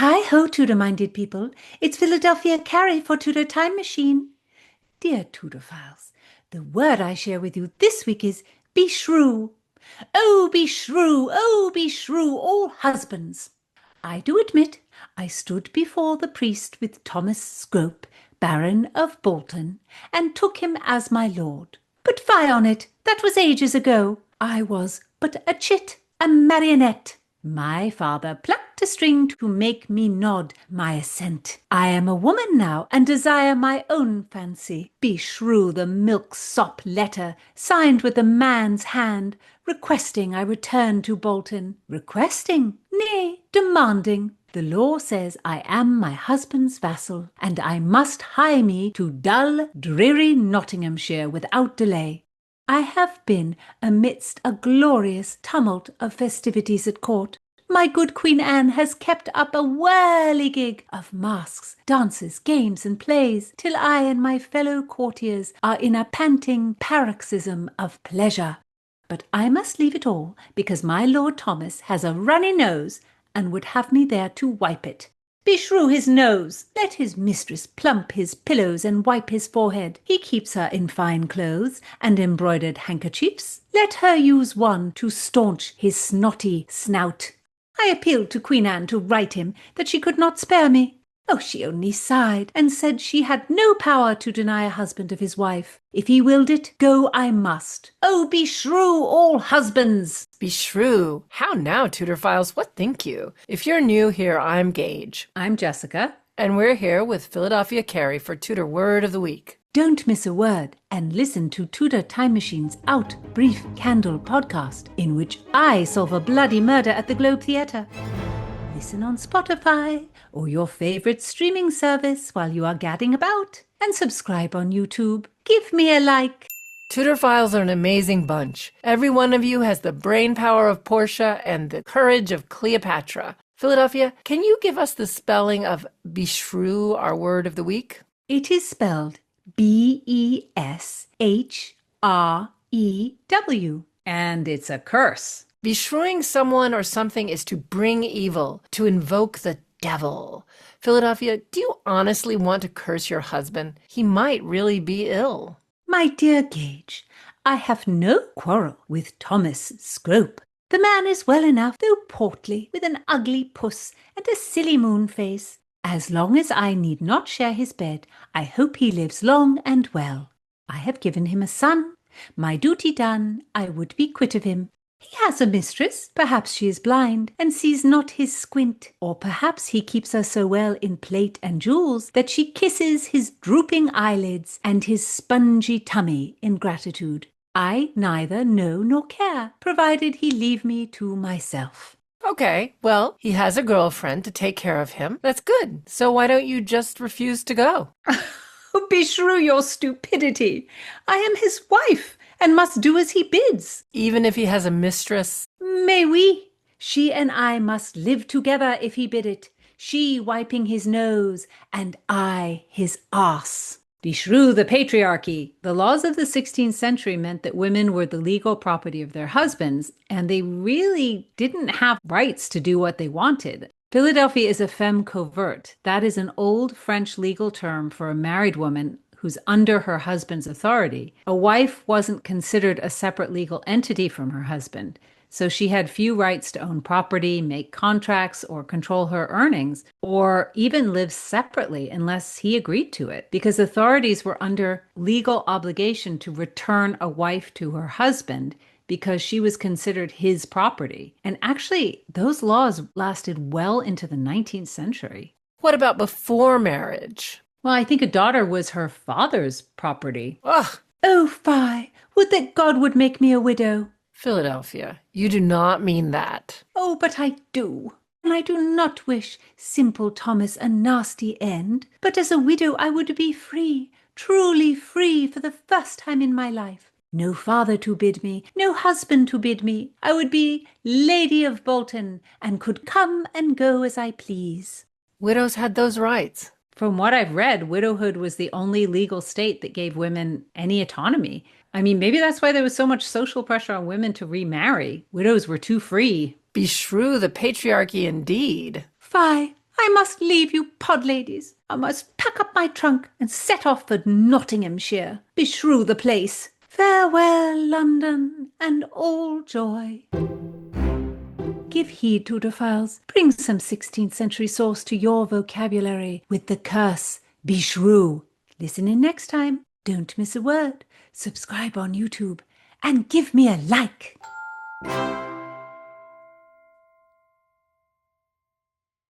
Hi-ho, Tudor-minded people. It's Philadelphia Carrie for Tudor Time Machine. Dear Tudorphiles, the word I share with you this week is beshrew. Oh, beshrew, oh, beshrew, all husbands. I do admit I stood before the priest with Thomas Scrope, Baron of Bolton, and took him as my lord. But fie on it, that was ages ago. I was but a chit, a marionette. My father plucked a string to make me nod my assent. I am a woman now, and desire my own fancy. Beshrew the milksop letter, signed with a man's hand, requesting I return to Bolton. Requesting? Nay, demanding. The law says I am my husband's vassal, and I must hie me to dull, dreary Nottinghamshire without delay. I have been amidst a glorious tumult of festivities at court. My good Queen Anne has kept up a whirligig of masks, dances, games, and plays, till I and my fellow courtiers are in a panting paroxysm of pleasure. But I must leave it all, because my Lord Thomas has a runny nose, and would have me there to wipe it. Beshrew his nose! Let his mistress plump his pillows and wipe his forehead. He keeps her in fine clothes and embroidered handkerchiefs. Let her use one to staunch his snotty snout. I appealed to Queen Anne to write him that she could not spare me. Oh, she only sighed and said she had no power to deny a husband of his wife. If he willed it, go I must. Oh, beshrew all husbands! Beshrew. How now, Tudorphiles, what think you? If you're new here, I'm Gage. I'm Jessica. And we're here with Philadelphia Carrie for Tudor Word of the Week. Don't miss a word and listen to Tudor Time Machine's Out Brief Candle podcast, in which I solve a bloody murder at the Globe Theatre. Listen on Spotify or your favorite streaming service while you are gadding about, and subscribe on YouTube. Give me a like. Tudorphiles are an amazing bunch. Every one of you has the brain power of Portia and the courage of Cleopatra. Philadelphia, can you give us the spelling of beshrew, our word of the week? It is spelled B-E-S-H-R-E-W, and it's a curse. Beshrewing someone or something is to bring evil, to invoke the devil. Philadelphia, do you honestly want to curse your husband? He might really be ill. My dear Gage, I have no quarrel with Thomas Scrope. The man is well enough, though portly, with an ugly puss and a silly moon face. As long as I need not share his bed, I hope he lives long and well. I have given him a son. My duty done, I would be quit of him. He has a mistress, perhaps she is blind, and sees not his squint, or perhaps he keeps her so well in plate and jewels that she kisses his drooping eyelids and his spongy tummy in gratitude. I neither know nor care, provided he leave me to myself. Okay, well, he has a girlfriend to take care of him. That's good. So why don't you just refuse to go? Oh, beshrew your stupidity! I am his wife, and must do as he bids. Even if he has a mistress? Mais oui, she and I must live together if he bid it, she wiping his nose, and I his arse. Beshrew the patriarchy. The laws of the 16th century meant that women were the legal property of their husbands, and they really didn't have rights to do what they wanted. Philadelphia is a femme covert. That is an old French legal term for a married woman who's under her husband's authority. A wife wasn't considered a separate legal entity from her husband, so she had few rights to own property, make contracts, or control her earnings, or even live separately unless he agreed to it, because authorities were under legal obligation to return a wife to her husband because she was considered his property. And actually, those laws lasted well into the 19th century. What about before marriage? Well, I think a daughter was her father's property. Ugh! Oh, fie! Would that God would make me a widow! Philadelphia, you do not mean that. Oh, but I do. And I do not wish simple Thomas a nasty end, but as a widow I would be free, truly free for the first time in my life. No father to bid me, no husband to bid me. I would be Lady of Bolton, and could come and go as I please. Widows had those rights. From what I've read, widowhood was the only legal state that gave women any autonomy. I mean, maybe that's why there was so much social pressure on women to remarry. Widows were too free. Beshrew the patriarchy indeed. Fie, I must leave you, pod ladies. I must pack up my trunk and set off for Nottinghamshire. Beshrew the place. Farewell, London, and all joy. Give heed, Tudorphiles. Bring some 16th century sauce to your vocabulary with the curse Beshrew. Listen in next time. Don't miss a word. Subscribe on YouTube and give me a like.